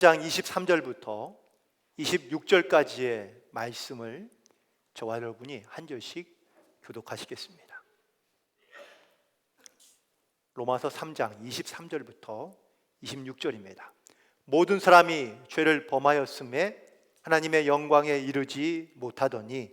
장 23절부터 26절까지의 말씀을 저와 여러분이 한 절씩 교독하시겠습니다. 로마서 3장 23절부터 26절입니다. 모든 사람이 죄를 범하였음에 하나님의 영광에 이르지 못하더니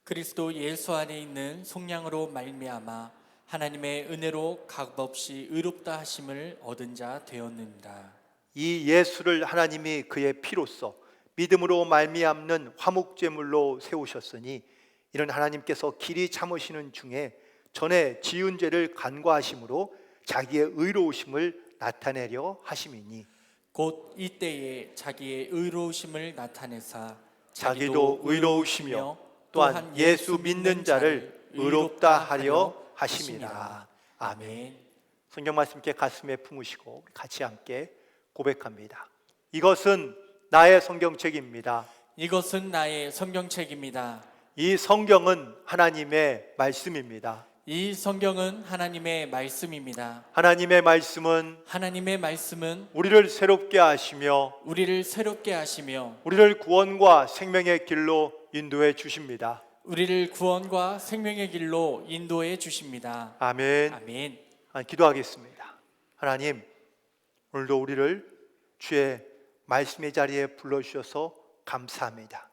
그리스도 예수 안에 있는 속량으로 말미암아 하나님의 은혜로 값없이 의롭다 하심을 얻은 자 되었느니라. 이 예수를 하나님이 그의 피로써 믿음으로 말미암는 화목제물로 세우셨으니 이는 하나님께서 길이 참으시는 중에 전에 지은 죄를 간과하심으로 자기의 의로우심을 나타내려 하심이니 곧 이때에 자기의 의로우심을 나타내사 자기도 의로우시며 또한 예수 믿는 자를 의롭다 하려 하심이라. 아멘. 성경 말씀께 가슴에 품으시고 같이 함께 고백합니다. 이것은 나의 성경책입니다. 이것은 나의 성경책입니다. 이 성경은 하나님의 말씀입니다. 이 성경은 하나님의 말씀입니다. 하나님의 말씀은 우리를 새롭게 하시며 새롭게 하시며 우리를 구원과 생명의 길로 인도해 주십니다. 우리를 구원과 생명의 길로 인도해 주십니다. 아멘. 아멘. 기도하겠습니다. 하나님, 오늘도 우리를 주의 말씀의 자리에 불러주셔서 감사합니다.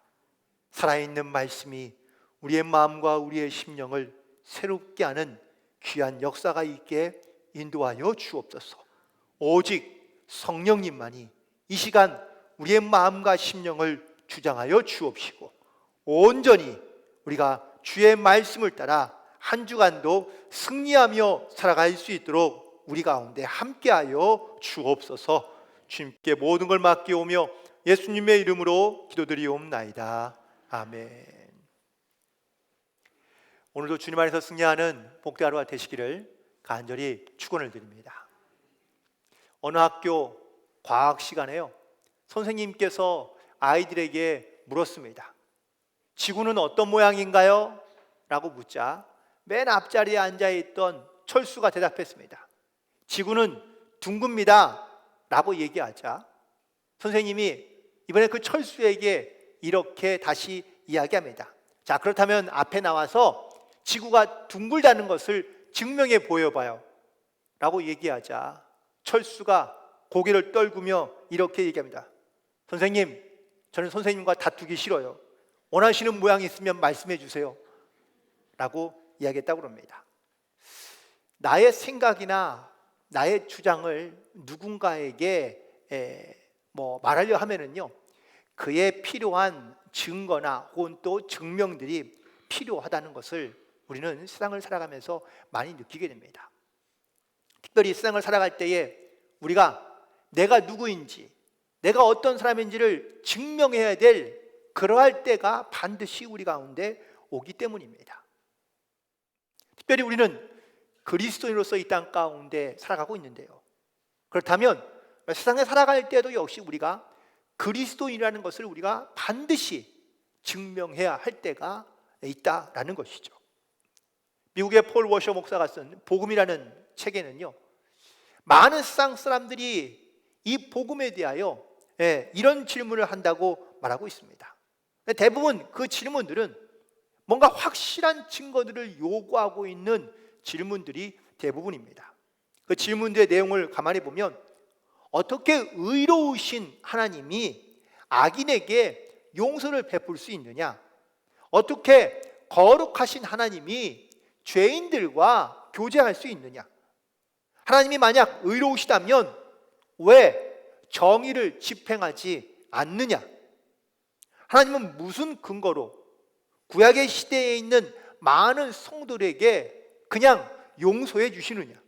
살아있는 말씀이 우리의 마음과 우리의 심령을 새롭게 하는 귀한 역사가 있게 인도하여 주옵소서. 오직 성령님만이 이 시간 우리의 마음과 심령을 주장하여 주옵시고 온전히 우리가 주의 말씀을 따라 한 주간도 승리하며 살아갈 수 있도록 우리 가운데 함께하여 주옵소서. 주님께 모든 걸 맡기오며 예수님의 이름으로 기도드리옵나이다. 아멘. 오늘도 주님 안에서 승리하는 복된 하루가 되시기를 간절히 축원을 드립니다. 어느 학교 과학 시간에요, 선생님께서 아이들에게 물었습니다. 지구는 어떤 모양인가요? 라고 묻자 맨 앞자리에 앉아있던 철수가 대답했습니다. 지구는 둥굽니다 라고 얘기하자 선생님이 이번에 그 철수에게 이렇게 다시 이야기합니다. 자, 그렇다면 앞에 나와서 지구가 둥글다는 것을 증명해 보여봐요 라고 얘기하자 철수가 고개를 떨구며 이렇게 얘기합니다. 선생님, 저는 선생님과 다투기 싫어요. 원하시는 모양이 있으면 말씀해 주세요 라고 이야기했다고 합니다. 나의 생각이나 나의 주장을 누군가에게 말하려 하면은요, 그에 필요한 증거나 혹은 또 증명들이 필요하다는 것을 우리는 세상을 살아가면서 많이 느끼게 됩니다. 특별히 세상을 살아갈 때에 우리가 내가 누구인지, 내가 어떤 사람인지를 증명해야 될 그러할 때가 반드시 우리 가운데 오기 때문입니다. 특별히 우리는 그리스도인으로서 이 땅 가운데 살아가고 있는데요, 그렇다면 세상에 살아갈 때도 역시 우리가 그리스도인이라는 것을 우리가 반드시 증명해야 할 때가 있다라는 것이죠. 미국의 폴 워셔 목사가 쓴 복음이라는 책에는요, 많은 세상 사람들이 이 복음에 대하여 이런 질문을 한다고 말하고 있습니다. 대부분 그 질문들은 뭔가 확실한 증거들을 요구하고 있는 질문들이 대부분입니다. 그 질문들의 내용을 가만히 보면 어떻게 의로우신 하나님이 악인에게 용서를 베풀 수 있느냐? 어떻게 거룩하신 하나님이 죄인들과 교제할 수 있느냐? 하나님이 만약 의로우시다면 왜 정의를 집행하지 않느냐? 하나님은 무슨 근거로 구약의 시대에 있는 많은 성도들에게 그냥 용서해 주시느냐?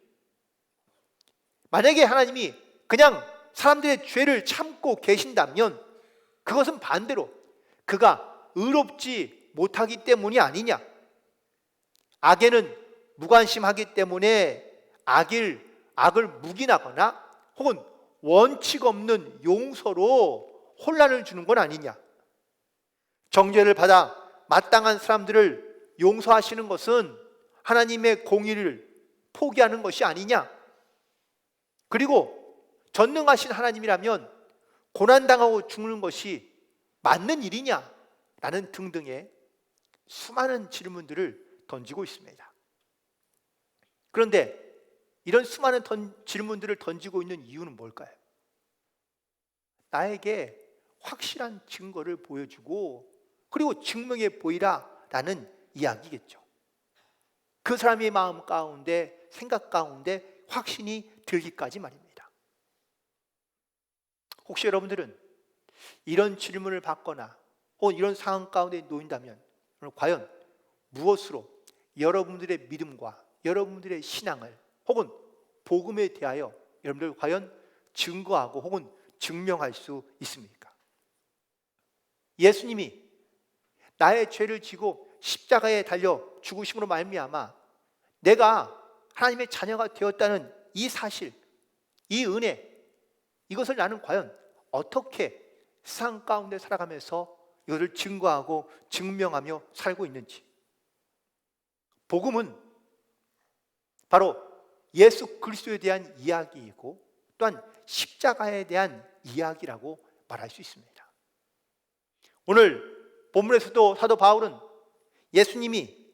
만약에 하나님이 그냥 사람들의 죄를 참고 계신다면 그것은 반대로 그가 의롭지 못하기 때문이 아니냐? 악에는 무관심하기 때문에 악을 묵인하거나 혹은 원칙 없는 용서로 혼란을 주는 건 아니냐? 정죄를 받아 마땅한 사람들을 용서하시는 것은 하나님의 공의를 포기하는 것이 아니냐? 그리고 전능하신 하나님이라면 고난당하고 죽는 것이 맞는 일이냐? 라는 등등의 수많은 질문들을 던지고 있습니다. 그런데 이런 수많은 질문들을 던지고 있는 이유는 뭘까요? 나에게 확실한 증거를 보여주고 그리고 증명해 보이라 라는 이야기겠죠. 그 사람의 마음 가운데, 생각 가운데 확신이 들기까지 말입니다. 혹시 여러분들은 이런 질문을 받거나 혹은 이런 상황 가운데 놓인다면 과연 무엇으로 여러분들의 믿음과 여러분들의 신앙을 혹은 복음에 대하여 여러분들 과연 증거하고 혹은 증명할 수 있습니까? 예수님이 나의 죄를 지고 십자가에 달려 죽으심으로 말미암아 내가 하나님의 자녀가 되었다는 이 사실, 이 은혜, 이것을 나는 과연 어떻게 세상 가운데 살아가면서 이것을 증거하고 증명하며 살고 있는지. 복음은 바로 예수 그리스도에 대한 이야기이고 또한 십자가에 대한 이야기라고 말할 수 있습니다. 오늘 본문에서도 사도 바울은 예수님이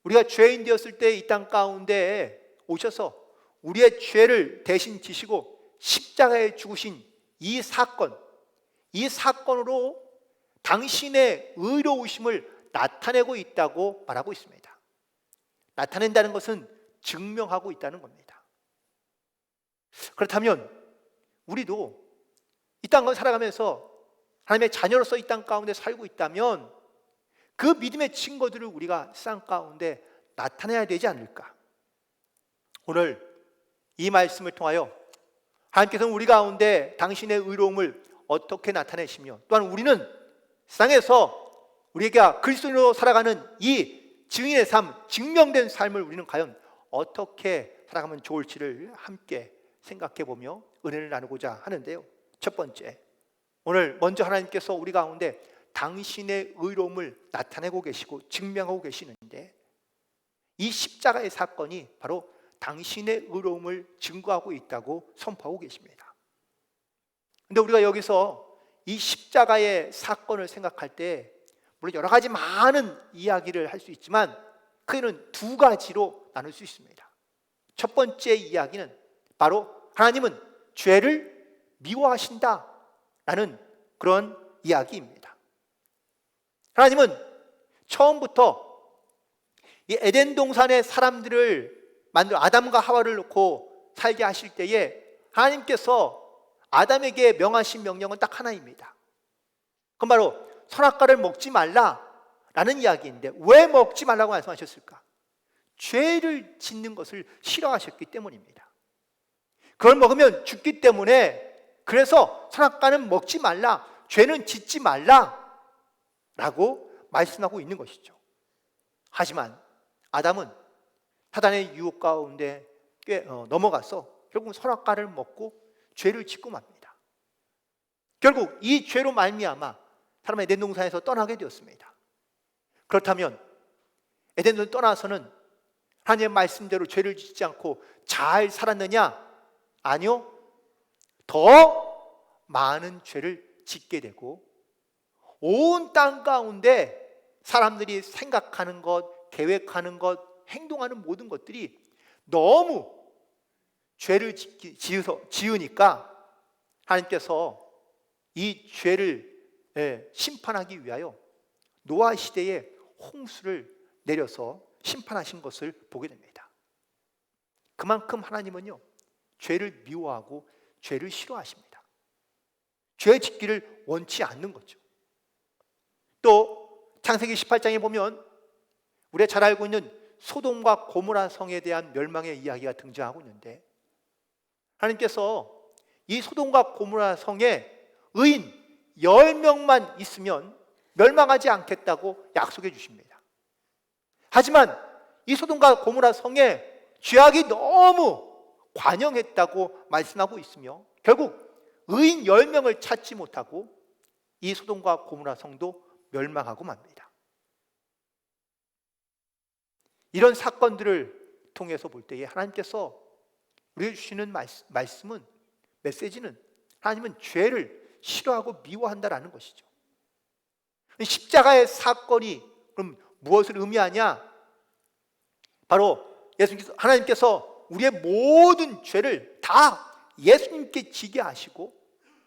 우리가 죄인 되었을 때 이 땅 가운데 오셔서 우리의 죄를 대신 지시고 십자가에 죽으신 이 사건으로 당신의 의로우심을 나타내고 있다고 말하고 있습니다. 나타낸다는 것은 증명하고 있다는 겁니다. 그렇다면 우리도 이 땅을 살아가면서 하나님의 자녀로서 이 땅 가운데 살고 있다면 그 믿음의 증거들을 우리가 세상 가운데 나타내야 되지 않을까? 오늘 이 말씀을 통하여 하나님께서는 우리 가운데 당신의 의로움을 어떻게 나타내시며 또한 우리는 세상에서 우리가 그리스도인으로 살아가는 이 증인의 삶, 증명된 삶을 우리는 과연 어떻게 살아가면 좋을지를 함께 생각해 보며 은혜를 나누고자 하는데요. 첫 번째, 오늘 먼저 하나님께서 우리 가운데 당신의 의로움을 나타내고 계시고 증명하고 계시는데 이 십자가의 사건이 바로 당신의 의로움을 증거하고 있다고 선포하고 계십니다. 그런데 우리가 여기서 이 십자가의 사건을 생각할 때 물론 여러 가지 많은 이야기를 할 수 있지만 크게는 두 가지로 나눌 수 있습니다. 첫 번째 이야기는 바로 하나님은 죄를 미워하신다라는 그런 이야기입니다. 하나님은 처음부터 이 에덴 동산의 사람들을 만들어 아담과 하와를 놓고 살게 하실 때에 하나님께서 아담에게 명하신 명령은 딱 하나입니다. 그건 바로 선악과를 먹지 말라라는 이야기인데 왜 먹지 말라고 말씀하셨을까? 죄를 짓는 것을 싫어하셨기 때문입니다. 그걸 먹으면 죽기 때문에 그래서 선악과는 먹지 말라, 죄는 짓지 말라라고 말씀하고 있는 것이죠. 하지만 아담은 사단의 유혹 가운데 넘어가서 결국 선악과를 먹고 죄를 짓고 맙니다. 결국 이 죄로 말미암아 사람은 에덴 동산에서 떠나게 되었습니다. 그렇다면 에덴 동산을 떠나서는 하나님의 말씀대로 죄를 짓지 않고 잘 살았느냐? 아니요. 더 많은 죄를 짓게 되고 온 땅 가운데 사람들이 생각하는 것, 계획하는 것, 행동하는 모든 것들이 너무 죄를 지으니까 하나님께서 이 죄를 심판하기 위하여 노아 시대에 홍수를 내려서 심판하신 것을 보게 됩니다. 그만큼 하나님은요 죄를 미워하고 죄를 싫어하십니다. 죄 짓기를 원치 않는 거죠. 또 창세기 18장에 보면 우리가 잘 알고 있는 소돔과 고모라 성에 대한 멸망의 이야기가 등장하고 있는데 하나님께서 이 소돔과 고모라 성에 의인 10명만 있으면 멸망하지 않겠다고 약속해 주십니다. 하지만 이 소돔과 고모라 성에 죄악이 너무 관영했다고 말씀하고 있으며 결국 의인 10명을 찾지 못하고 이 소돔과 고모라 성도 멸망하고 맙니다. 이런 사건들을 통해서 볼 때에 하나님께서 우리에게 주시는 말씀은, 메시지는 하나님은 죄를 싫어하고 미워한다라는 것이죠. 십자가의 사건이 그럼 무엇을 의미하냐? 바로 하나님께서 우리의 모든 죄를 다 예수님께 지게 하시고,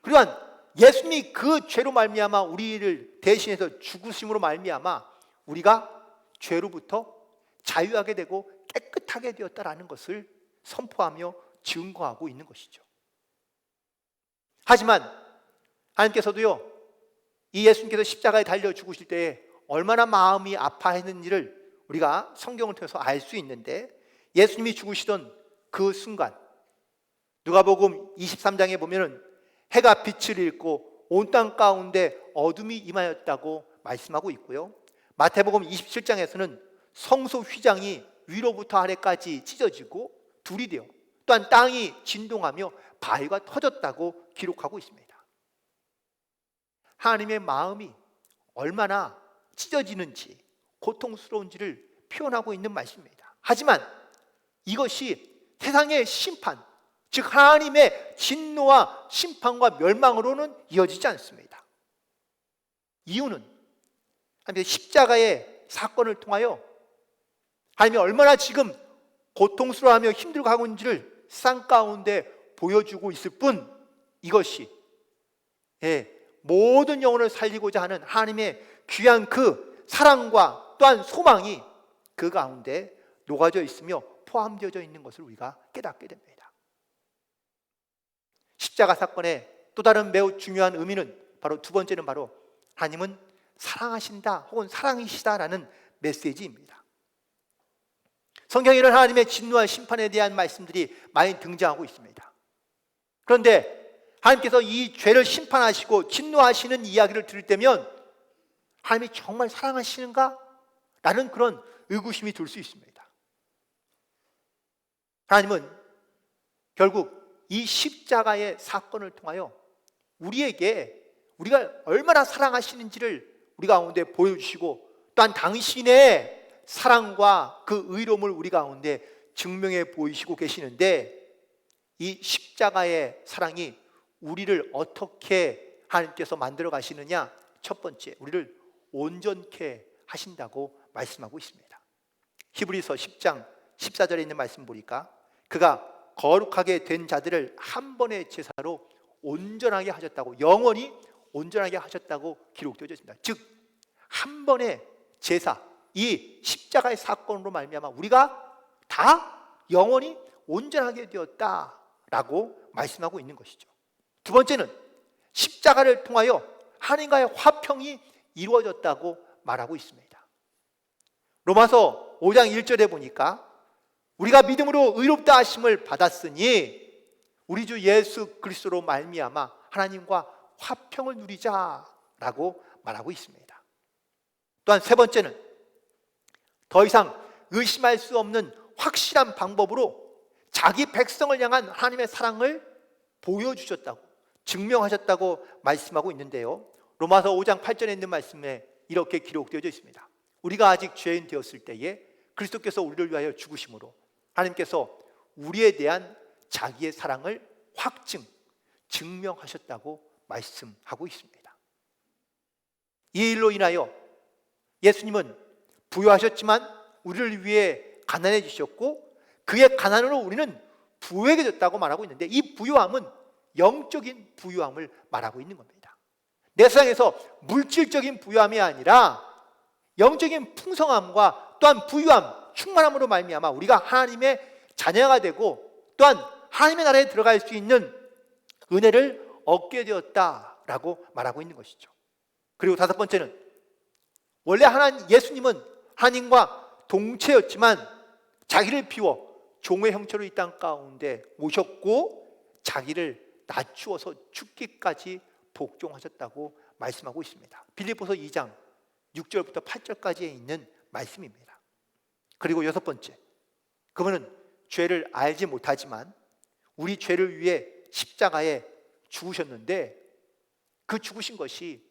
그러한 예수님이 그 죄로 말미암아 우리를 대신해서 죽으심으로 말미암아 우리가 죄로부터 자유하게 되고 깨끗하게 되었다라는 것을 선포하며 증거하고 있는 것이죠. 하지만 하나님께서도요, 이 예수님께서 십자가에 달려 죽으실 때에 얼마나 마음이 아파했는지를 우리가 성경을 통해서 알 수 있는데, 예수님이 죽으시던 그 순간 누가복음 23장에 보면은 해가 빛을 잃고 온 땅 가운데 어둠이 임하였다고 말씀하고 있고요, 마태복음 27장에서는 성소 휘장이 위로부터 아래까지 찢어지고 둘이 되어 또한 땅이 진동하며 바위가 터졌다고 기록하고 있습니다. 하나님의 마음이 얼마나 찢어지는지, 고통스러운지를 표현하고 있는 말씀입니다. 하지만 이것이 세상의 심판, 즉 하나님의 진노와 심판과 멸망으로는 이어지지 않습니다. 이유는 하나님의 십자가의 사건을 통하여 하나님이 얼마나 지금 고통스러워하며 힘들고 하고 있는지를 쌍 가운데 보여주고 있을 뿐, 이것이 모든 영혼을 살리고자 하는 하나님의 귀한 그 사랑과 또한 소망이 그 가운데 녹아져 있으며 포함되어져 있는 것을 우리가 깨닫게 됩니다. 십자가 사건의 또 다른 매우 중요한 의미는 바로 두 번째는 바로 하나님은 사랑하신다 혹은 사랑이시다라는 메시지입니다. 성경에는 하나님의 진노와 심판에 대한 말씀들이 많이 등장하고 있습니다. 그런데 하나님께서 이 죄를 심판하시고 진노하시는 이야기를 들을 때면 하나님이 정말 사랑하시는가? 라는 그런 의구심이 들 수 있습니다. 하나님은 결국 이 십자가의 사건을 통하여 우리가 얼마나 사랑하시는지를 우리 가운데 보여주시고, 또한 당신의 사랑과 그 의로움을 우리 가운데 증명해 보이시고 계시는데, 이 십자가의 사랑이 우리를 어떻게 하나님께서 만들어 가시느냐? 첫 번째, 우리를 온전케 하신다고 말씀하고 있습니다. 히브리서 10장 14절에 있는 말씀 보니까 그가 거룩하게 된 자들을 한 번의 제사로 온전하게 하셨다고, 영원히 온전하게 하셨다고 기록되어 있습니다. 즉 한 번의 제사, 이 십자가의 사건으로 말미암아 우리가 다 영원히 온전하게 되었다라고 말씀하고 있는 것이죠. 두 번째는 십자가를 통하여 하나님과의 화평이 이루어졌다고 말하고 있습니다. 로마서 5장 1절에 보니까 우리가 믿음으로 의롭다 하심을 받았으니 우리 주 예수 그리스도로 말미암아 하나님과 화평을 누리자라고 말하고 있습니다. 또한 세 번째는 더 이상 의심할 수 없는 확실한 방법으로 자기 백성을 향한 하나님의 사랑을 보여주셨다고, 증명하셨다고 말씀하고 있는데요, 로마서 5장 8절에 있는 말씀에 이렇게 기록되어 있습니다. 우리가 아직 죄인 되었을 때에 그리스도께서 우리를 위하여 죽으심으로 하나님께서 우리에 대한 자기의 사랑을 증명하셨다고 말씀하고 있습니다. 이 일로 인하여 예수님은 부유하셨지만 우리를 위해 가난해지셨고, 그의 가난으로 우리는 부유해졌다고 말하고 있는데, 이 부유함은 영적인 부유함을 말하고 있는 겁니다. 내 세상에서 물질적인 부유함이 아니라 영적인 풍성함과 또한 부유함, 충만함으로 말미암아 우리가 하나님의 자녀가 되고 또한 하나님의 나라에 들어갈 수 있는 은혜를 얻게 되었다라고 말하고 있는 것이죠. 그리고 다섯 번째는 원래 예수님은 하나님과 동체였지만 자기를 비워 종의 형체로 이 땅 가운데 오셨고 자기를 낮추어서 죽기까지 복종하셨다고 말씀하고 있습니다. 빌립보서 2장 6절부터 8절까지에 있는 말씀입니다. 그리고 여섯 번째, 그분은 죄를 알지 못하지만 우리 죄를 위해 십자가에 죽으셨는데, 그 죽으신 것이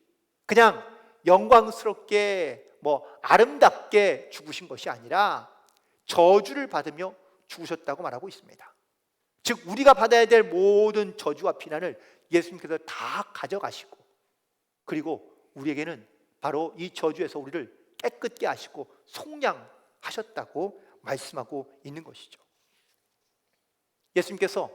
그냥 영광스럽게 아름답게 죽으신 것이 아니라 저주를 받으며 죽으셨다고 말하고 있습니다. 즉 우리가 받아야 될 모든 저주와 비난을 예수님께서 다 가져가시고, 그리고 우리에게는 바로 이 저주에서 우리를 깨끗게 하시고 속량하셨다고 말씀하고 있는 것이죠. 예수님께서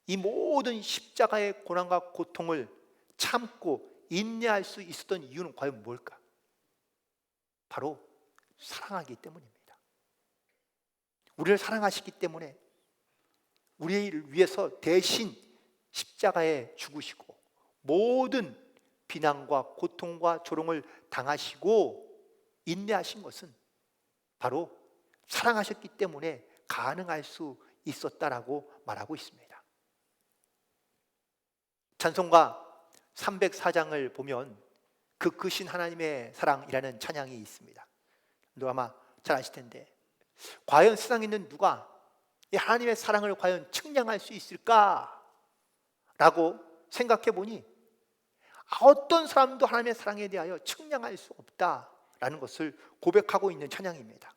이 모든 십자가의 고난과 고통을 참고 인내할 수 있었던 이유는 과연 뭘까? 바로 사랑하기 때문입니다. 우리를 사랑하시기 때문에 우리를 위해서 대신 십자가에 죽으시고 모든 비난과 고통과 조롱을 당하시고 인내하신 것은 바로 사랑하셨기 때문에 가능할 수 있었다라고 말하고 있습니다. 찬송가 304장을 보면 그 크신 하나님의 사랑이라는 찬양이 있습니다. 아마 잘 아실 텐데, 과연 세상에 있는 누가 이 하나님의 사랑을 과연 측량할 수 있을까라고 생각해 보니 어떤 사람도 하나님의 사랑에 대하여 측량할 수 없다라는 것을 고백하고 있는 찬양입니다.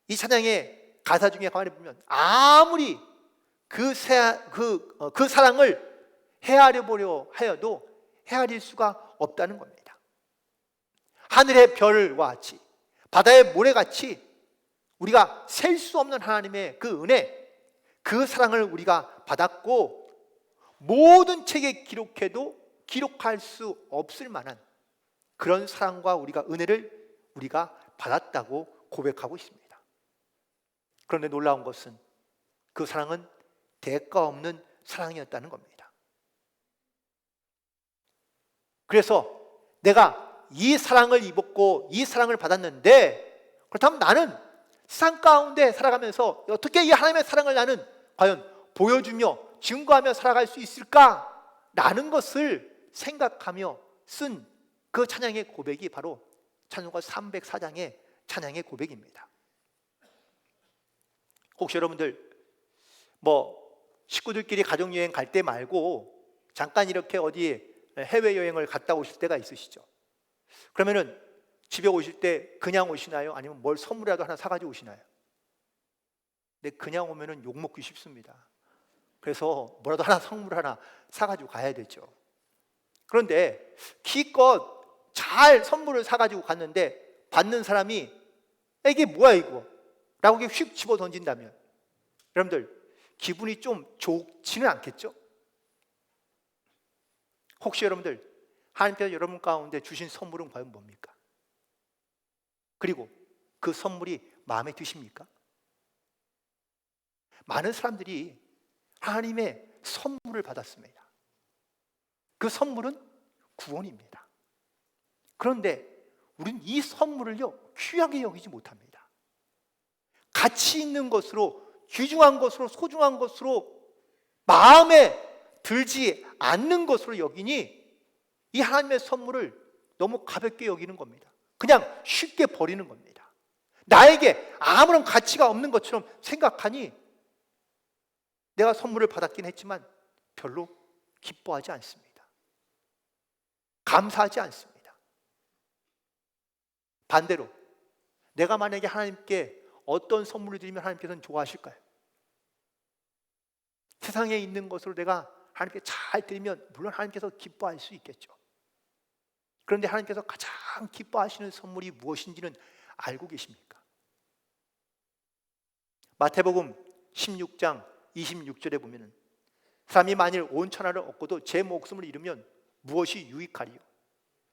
이 찬양의 가사 중에 가만히 보면 아무리 그 사랑을 헤아려 보려 하여도 헤아릴 수가 없다는 겁니다. 하늘의 별과 같이, 바다의 모래같이 우리가 셀 수 없는 하나님의 그 은혜, 그 사랑을 우리가 받았고, 모든 책에 기록해도 기록할 수 없을 만한 그런 사랑과 은혜를 우리가 받았다고 고백하고 있습니다. 그런데 놀라운 것은 그 사랑은 대가 없는 사랑이었다는 겁니다. 그래서 내가 이 사랑을 입었고 이 사랑을 받았는데, 그렇다면 나는 세상 가운데 살아가면서 어떻게 이 하나님의 사랑을 나는 과연 보여주며 증거하며 살아갈 수 있을까라는 것을 생각하며 쓴 그 찬양의 고백이 바로 찬송가 304장의 찬양의 고백입니다. 혹시 여러분들 식구들끼리 가족여행 갈 때 말고 잠깐 이렇게 어디 해외여행을 갔다 오실 때가 있으시죠? 그러면은 집에 오실 때 그냥 오시나요? 아니면 뭘 선물이라도 하나 사가지고 오시나요? 근데 그냥 오면은 욕먹기 쉽습니다. 그래서 뭐라도 선물 하나 사가지고 가야 되죠. 그런데 기껏 잘 선물을 사가지고 갔는데 받는 사람이 이게 뭐야 이거? 라고 휙 집어 던진다면 여러분들 기분이 좀 좋지는 않겠죠? 혹시 여러분들 하나님께서 여러분 가운데 주신 선물은 과연 뭡니까? 그리고 그 선물이 마음에 드십니까? 많은 사람들이 하나님의 선물을 받았습니다. 그 선물은 구원입니다. 그런데 우리는 이 선물을요 귀하게 여기지 못합니다. 가치 있는 것으로, 귀중한 것으로, 소중한 것으로, 마음에 들지 않는 것으로 여기니 이 하나님의 선물을 너무 가볍게 여기는 겁니다. 그냥 쉽게 버리는 겁니다. 나에게 아무런 가치가 없는 것처럼 생각하니 내가 선물을 받았긴 했지만 별로 기뻐하지 않습니다. 감사하지 않습니다. 반대로 내가 만약에 하나님께 어떤 선물을 드리면 하나님께서는 좋아하실까요? 세상에 있는 것으로 내가 하나님께 잘 드리면 물론 하나님께서 기뻐할 수 있겠죠. 그런데 하나님께서 가장 기뻐하시는 선물이 무엇인지는 알고 계십니까? 마태복음 16장 26절에 보면은 사람이 만일 온 천하를 얻고도 제 목숨을 잃으면 무엇이 유익하리요?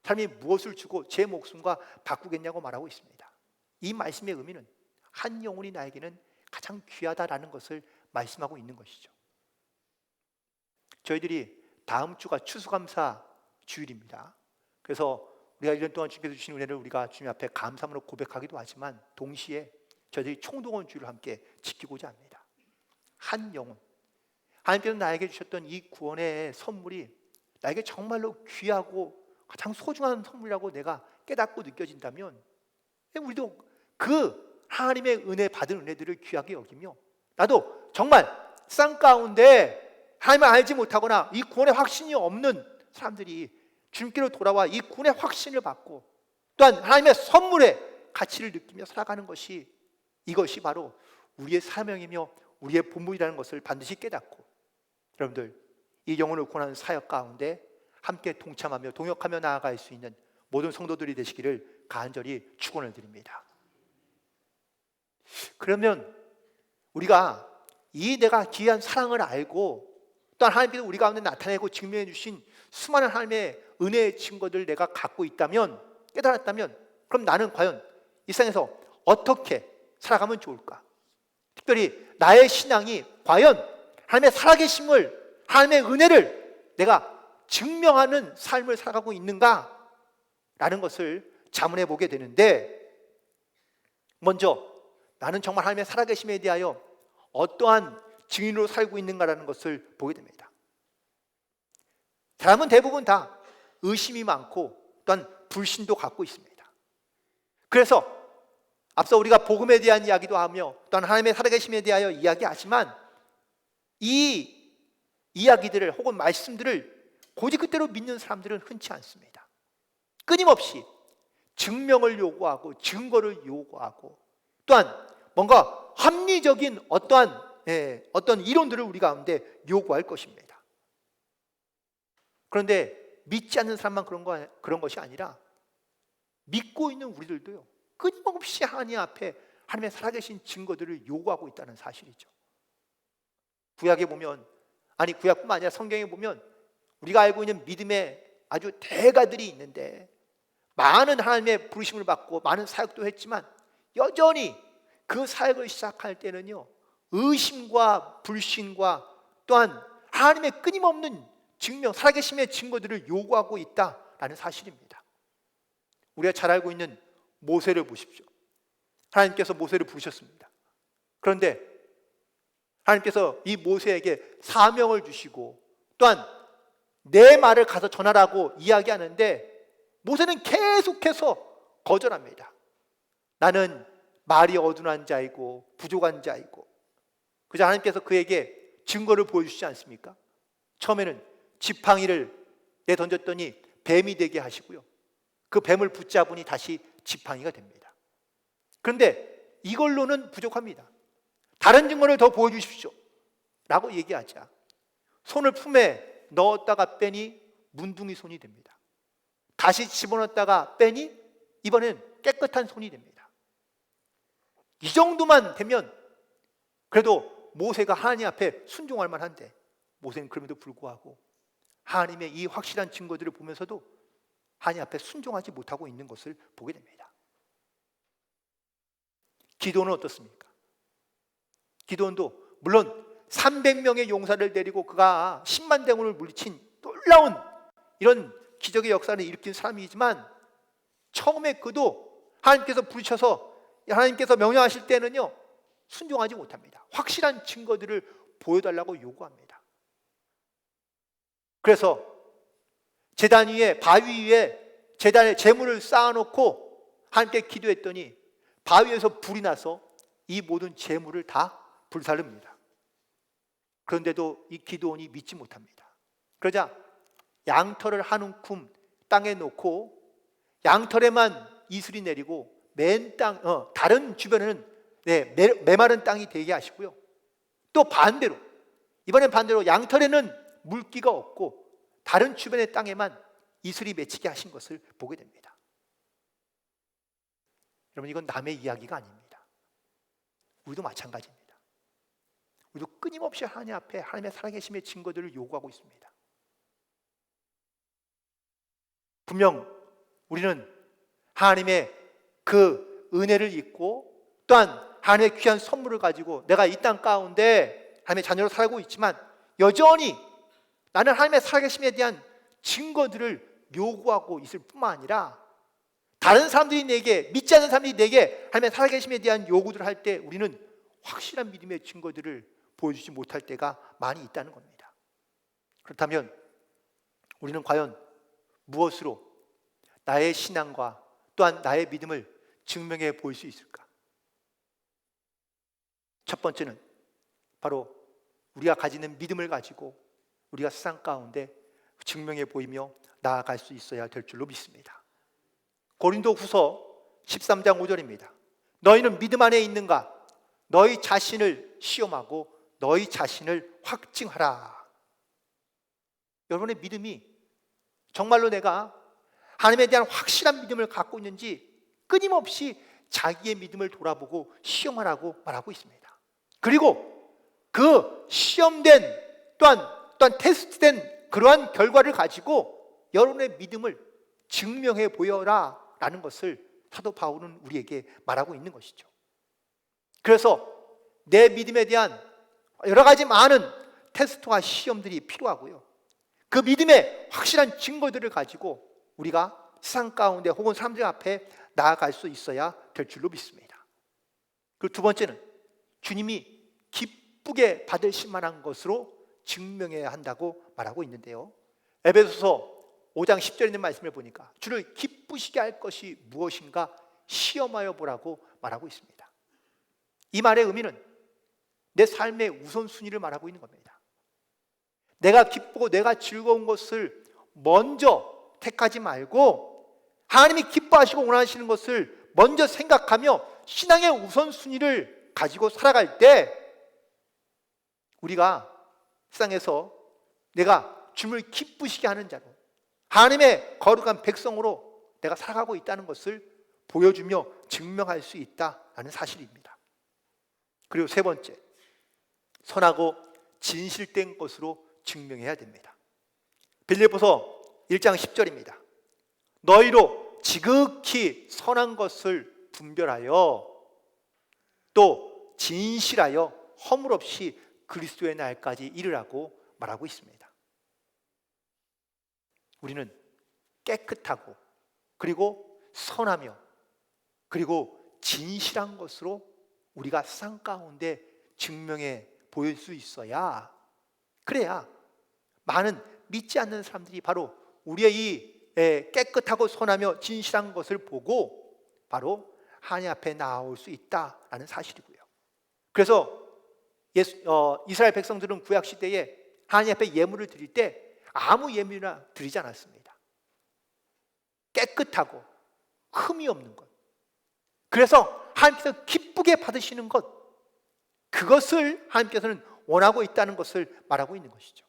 사람이 무엇을 주고 제 목숨과 바꾸겠냐고 말하고 있습니다. 이 말씀의 의미는 한 영혼이 나에게는 가장 귀하다라는 것을 말씀하고 있는 것이죠. 저희들이 다음 주가 추수감사 주일입니다. 그래서 우리가 1년 동안 주님께서 주신 은혜를 우리가 주님 앞에 감사함으로 고백하기도 하지만 동시에 저희들이 총동원 주일을 함께 지키고자 합니다. 한 영혼, 하나님께서 나에게 주셨던 이 구원의 선물이 나에게 정말로 귀하고 가장 소중한 선물이라고 내가 깨닫고 느껴진다면 우리도 그 하나님의 은혜 받은 은혜들을 귀하게 여기며 나도 정말 쌍 가운데 하나님을 알지 못하거나 이 구원의 확신이 없는 사람들이 주님께로 돌아와 이 구원의 확신을 받고 또한 하나님의 선물의 가치를 느끼며 살아가는 것이, 이것이 바로 우리의 사명이며 우리의 본분이라는 것을 반드시 깨닫고 여러분들 이 영혼을 구원하는 사역 가운데 함께 동참하며 동역하며 나아갈 수 있는 모든 성도들이 되시기를 간절히 축원을 드립니다. 그러면 우리가 이 내가 귀한 사랑을 알고 또한 하나님께서 우리 가운데 나타내고 증명해 주신 수많은 하나님의 은혜의 증거들을 내가 갖고 있다면, 깨달았다면, 그럼 나는 과연 이 세상에서 어떻게 살아가면 좋을까? 특별히 나의 신앙이 과연 하나님의 살아계심을, 하나님의 은혜를 내가 증명하는 삶을 살아가고 있는가? 라는 것을 자문해 보게 되는데, 먼저 나는 정말 하나님의 살아계심에 대하여 어떠한 증인으로 살고 있는가라는 것을 보게 됩니다. 사람은 대부분 다 의심이 많고 또한 불신도 갖고 있습니다. 그래서 앞서 우리가 복음에 대한 이야기도 하며 또한 하나님의 살아계심에 대하여 이야기하지만 이 이야기들을 혹은 말씀들을 고지 그대로 믿는 사람들은 흔치 않습니다. 끊임없이 증명을 요구하고 증거를 요구하고 또한 뭔가 합리적인 어떤 이론들을 우리 가운데 요구할 것입니다. 그런데 믿지 않는 사람만 그런 것이 아니라 믿고 있는 우리들도요, 끊임없이 하나님 앞에 하나님의 살아계신 증거들을 요구하고 있다는 사실이죠. 구약에 보면, 아니 구약뿐만 아니라 성경에 보면 우리가 알고 있는 믿음의 아주 대가들이 있는데 많은 하나님의 부르심을 받고 많은 사역도 했지만 여전히 그 사역을 시작할 때는요, 의심과 불신과 또한 하나님의 끊임없는 증명, 살아계심의 증거들을 요구하고 있다라는 사실입니다. 우리가 잘 알고 있는 모세를 보십시오. 하나님께서 모세를 부르셨습니다. 그런데 하나님께서 이 모세에게 사명을 주시고 또한 내 말을 가서 전하라고 이야기하는데 모세는 계속해서 거절합니다. 나는 말이 어둔한 자이고 부족한 자이고. 그래서 하나님께서 그에게 증거를 보여주시지 않습니까? 처음에는 지팡이를 내던졌더니 뱀이 되게 하시고요, 그 뱀을 붙잡으니 다시 지팡이가 됩니다. 그런데 이걸로는 부족합니다. 다른 증거를 더 보여주십시오 라고 얘기하자 손을 품에 넣었다가 빼니 문둥이 손이 됩니다. 다시 집어넣었다가 빼니 이번엔 깨끗한 손이 됩니다. 이 정도만 되면 그래도 모세가 하나님 앞에 순종할 만한데 모세는 그럼에도 불구하고 하나님의 이 확실한 증거들을 보면서도 하나님 앞에 순종하지 못하고 있는 것을 보게 됩니다. 기도는 어떻습니까? 기도원도 물론 300명의 용사를 데리고 그가 10만 대군을 물리친 놀라운 이런 기적의 역사를 일으킨 사람이지만 처음에 그도 하나님께서 부르셔서 하나님께서 명령하실 때는요 순종하지 못합니다. 확실한 증거들을 보여달라고 요구합니다. 그래서 제단 위에, 바위 위에 제단에 제물을 쌓아놓고 하나님께 기도했더니 바위에서 불이 나서 이 모든 제물을 다 불살릅니다. 그런데도 이 기도원이 믿지 못합니다. 그러자 양털을 한 움큼 땅에 놓고 양털에만 이슬이 내리고 다른 주변에는 메마른 땅이 되게 하시고요, 또 반대로 이번엔 반대로 양털에는 물기가 없고 다른 주변의 땅에만 이슬이 맺히게 하신 것을 보게 됩니다. 여러분, 이건 남의 이야기가 아닙니다. 우리도 마찬가지입니다. 우리도 끊임없이 하나님 앞에 하나님의 살아계심의 증거들을 요구하고 있습니다. 분명 우리는 하나님의 그 은혜를 잊고 또한 하나님의 귀한 선물을 가지고 내가 이 땅 가운데 하나님의 자녀로 살고 있지만 여전히 나는 하나님의 살아계심에 대한 증거들을 요구하고 있을 뿐만 아니라 다른 사람들이 내게, 믿지 않는 사람들이 내게 하나님의 살아계심에 대한 요구들을 할 때 우리는 확실한 믿음의 증거들을 보여주지 못할 때가 많이 있다는 겁니다. 그렇다면 우리는 과연 무엇으로 나의 신앙과 또한 나의 믿음을 증명해 보일 수 있을까? 첫 번째는 바로 우리가 가지는 믿음을 가지고 우리가 세상 가운데 증명해 보이며 나아갈 수 있어야 될 줄로 믿습니다. 고린도후서 13장 5절입니다. 너희는 믿음 안에 있는가? 너희 자신을 시험하고 너희 자신을 확증하라. 여러분의 믿음이 정말로 내가 하나님에 대한 확실한 믿음을 갖고 있는지 끊임없이 자기의 믿음을 돌아보고 시험하라고 말하고 있습니다. 그리고 그 시험된 또한 테스트된 그러한 결과를 가지고 여러분의 믿음을 증명해 보여라 라는 것을 사도 바울은 우리에게 말하고 있는 것이죠. 그래서 내 믿음에 대한 여러 가지 많은 테스트와 시험들이 필요하고요, 그 믿음의 확실한 증거들을 가지고 우리가 세상 가운데 혹은 사람들 앞에 나아갈 수 있어야 될 줄로 믿습니다. 그리고 두 번째는 주님이 기쁘게 받으실 만한 것으로 증명해야 한다고 말하고 있는데요, 에베소서 5장 10절에 있는 말씀을 보니까 주를 기쁘시게 할 것이 무엇인가 시험하여 보라고 말하고 있습니다. 이 말의 의미는 내 삶의 우선순위를 말하고 있는 겁니다. 내가 기쁘고 내가 즐거운 것을 먼저 택하지 말고 하나님이 기뻐하시고 원하시는 것을 먼저 생각하며 신앙의 우선순위를 가지고 살아갈 때 우리가 세상에서 내가 주님을 기쁘시게 하는 자로, 하나님의 거룩한 백성으로 내가 살아가고 있다는 것을 보여주며 증명할 수 있다는 사실입니다. 그리고 세 번째, 선하고 진실된 것으로 증명해야 됩니다. 빌립보서 1장 10절입니다. 너희로 지극히 선한 것을 분별하여 또 진실하여 허물 없이 그리스도의 날까지 이르라고 말하고 있습니다. 우리는 깨끗하고 그리고 선하며 그리고 진실한 것으로 우리가 세상 가운데 증명해 보일 수 있어야, 그래야 많은 믿지 않는 사람들이 바로 우리의 이 깨끗하고 선하며 진실한 것을 보고 바로 하나님 앞에 나올 수 있다라는 사실이고요. 그래서 이스라엘 백성들은 구약 시대에 하나님 앞에 예물을 드릴 때 아무 예물이나 드리지 않았습니다. 깨끗하고 흠이 없는 것, 그래서 하나님께서 기쁘게 받으시는 것, 그것을 하나님께서는 원하고 있다는 것을 말하고 있는 것이죠.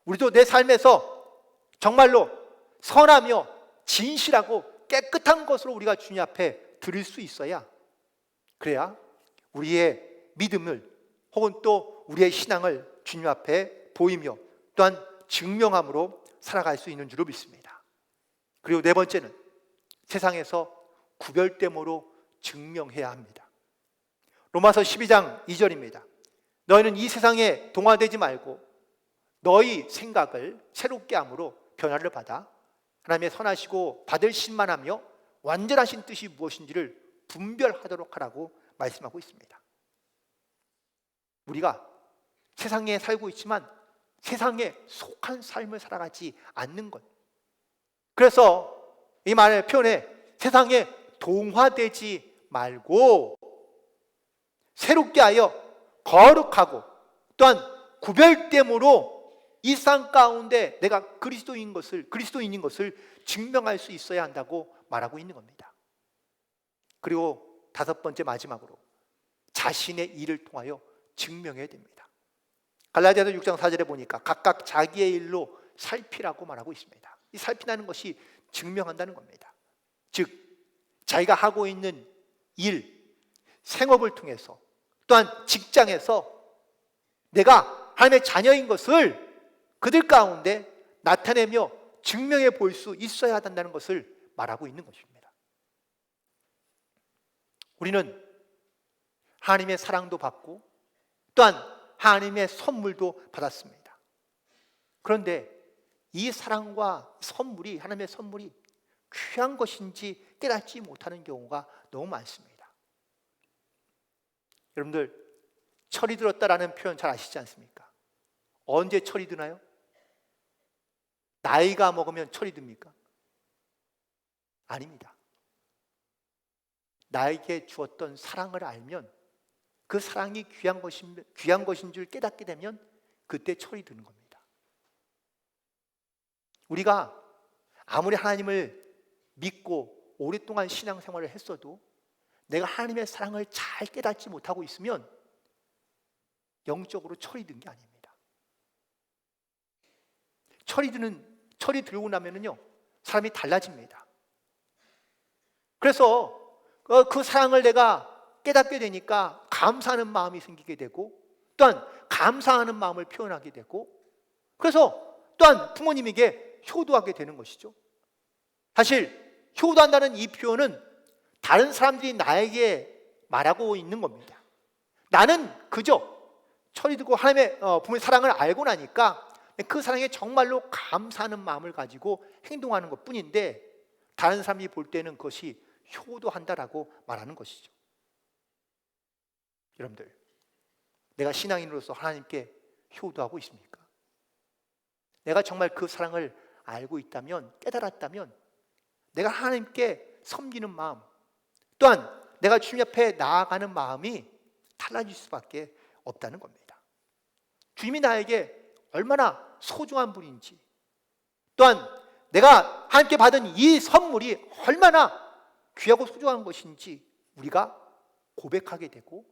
우리도 내 삶에서 정말로 선하며 진실하고 깨끗한 것으로 우리가 주님 앞에 드릴 수 있어야, 그래야 우리의 믿음을 혹은 또 우리의 신앙을 주님 앞에 보이며 또한 증명함으로 살아갈 수 있는 줄로 믿습니다. 그리고 네 번째는 세상에서 구별됨으로 증명해야 합니다. 로마서 12장 2절입니다. 너희는 이 세상에 동화되지 말고 너희 생각을 새롭게 함으로 변화를 받아 하나님의 선하시고 받을 신만하며 완전하신 뜻이 무엇인지를 분별하도록 하라고 말씀하고 있습니다. 우리가 세상에 살고 있지만 세상에 속한 삶을 살아가지 않는 것, 그래서 이 말의 표현에 세상에 동화되지 말고 새롭게 하여 거룩하고 또한 구별됨으로 이 세상 가운데 내가 그리스도인인 것을 증명할 수 있어야 한다고 말하고 있는 겁니다. 그리고 다섯 번째, 마지막으로 자신의 일을 통하여 증명해야 됩니다. 갈라디아서 6장 4절에 보니까 각각 자기의 일로 살피라고 말하고 있습니다. 이 살피라는 것이 증명한다는 겁니다. 즉 자기가 하고 있는 일, 생업을 통해서 또한 직장에서 내가 하나님의 자녀인 것을 그들 가운데 나타내며 증명해 볼 수 있어야 한다는 것을 말하고 있는 것입니다. 우리는 하나님의 사랑도 받고 또한 하나님의 선물도 받았습니다. 그런데 이 사랑과 선물이, 하나님의 선물이 귀한 것인지 깨닫지 못하는 경우가 너무 많습니다. 여러분들, 철이 들었다라는 표현 잘 아시지 않습니까? 언제 철이 드나요? 나이가 먹으면 철이 듭니까? 아닙니다. 나에게 주었던 사랑을 알면, 그 사랑이 귀한 것인 줄 깨닫게 되면 그때 철이 드는 겁니다. 우리가 아무리 하나님을 믿고 오랫동안 신앙생활을 했어도 내가 하나님의 사랑을 잘 깨닫지 못하고 있으면 영적으로 철이 든 게 아닙니다. 철이 들고 나면은요 사람이 달라집니다. 그래서 그 사랑을 내가 깨닫게 되니까 감사하는 마음이 생기게 되고, 또한 감사하는 마음을 표현하게 되고, 그래서 또한 부모님에게 효도하게 되는 것이죠. 사실 효도한다는 이 표현은 다른 사람들이 나에게 말하고 있는 겁니다. 나는 그저 철이 들고 하나님의 부모의 사랑을 알고 나니까 그 사랑에 정말로 감사하는 마음을 가지고 행동하는 것 뿐인데, 다른 사람이 볼 때는 그것이 효도한다라고 말하는 것이죠. 여러분들, 내가 신앙인으로서 하나님께 효도하고 있습니까? 내가 정말 그 사랑을 알고 있다면, 깨달았다면 내가 하나님께 섬기는 마음, 또한 내가 주님 앞에 나아가는 마음이 달라질 수밖에 없다는 겁니다. 주님이 나에게 얼마나 소중한 분인지, 또한 내가 하나님께 받은 이 선물이 얼마나 귀하고 소중한 것인지 우리가 고백하게 되고,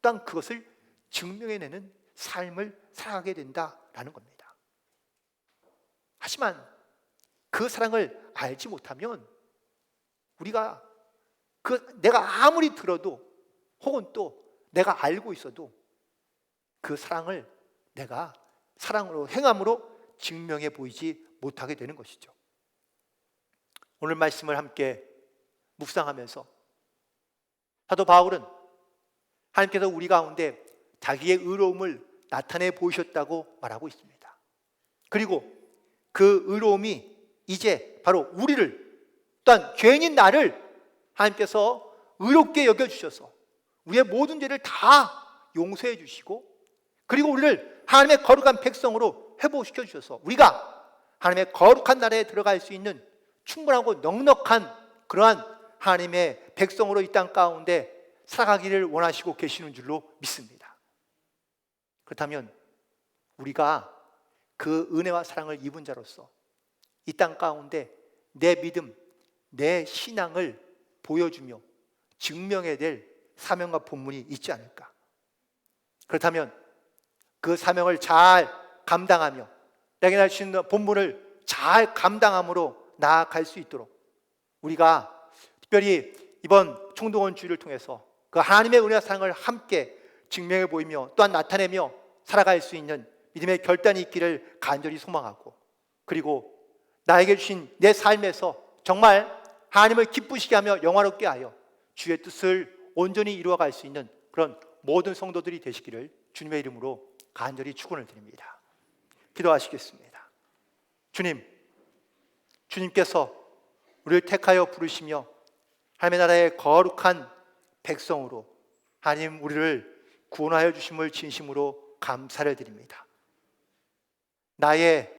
또한 그것을 증명해내는 삶을 살아가게 된다라는 겁니다. 하지만 그 사랑을 알지 못하면 우리가 내가 아무리 들어도, 혹은 또 내가 알고 있어도 그 사랑을 내가 사랑으로, 행함으로 증명해 보이지 못하게 되는 것이죠. 오늘 말씀을 함께 묵상하면서 사도 바울은 하나님께서 우리 가운데 자기의 의로움을 나타내 보이셨다고 말하고 있습니다. 그리고 그 의로움이 이제 바로 우리를, 또한 죄인인 나를 하나님께서 의롭게 여겨주셔서 우리의 모든 죄를 다 용서해 주시고, 그리고 우리를 하나님의 거룩한 백성으로 회복시켜 주셔서 우리가 하나님의 거룩한 나라에 들어갈 수 있는 충분하고 넉넉한 그러한 하나님의 백성으로 이 땅 가운데 살아가기를 원하시고 계시는 줄로 믿습니다. 그렇다면 우리가 그 은혜와 사랑을 입은 자로서 이 땅 가운데 내 믿음, 내 신앙을 보여주며 증명해야 될 사명과 본분이 있지 않을까. 그렇다면 그 사명을 잘 감당하며 내게 날 수 있는 본분을 잘 감당함으로 나아갈 수 있도록 우리가 특별히 이번 총동원 주일을 통해서 그 하나님의 은혜와 사랑을 함께 증명해 보이며 또한 나타내며 살아갈 수 있는 믿음의 결단이 있기를 간절히 소망하고, 그리고 나에게 주신 내 삶에서 정말 하나님을 기쁘시게 하며 영화롭게 하여 주의 뜻을 온전히 이루어갈 수 있는 그런 모든 성도들이 되시기를 주님의 이름으로 간절히 축원을 드립니다. 기도하시겠습니다. 주님, 주님께서 우리를 택하여 부르시며 하나님의 나라의 거룩한 백성으로 하나님 우리를 구원하여 주심을 진심으로 감사를 드립니다. 나의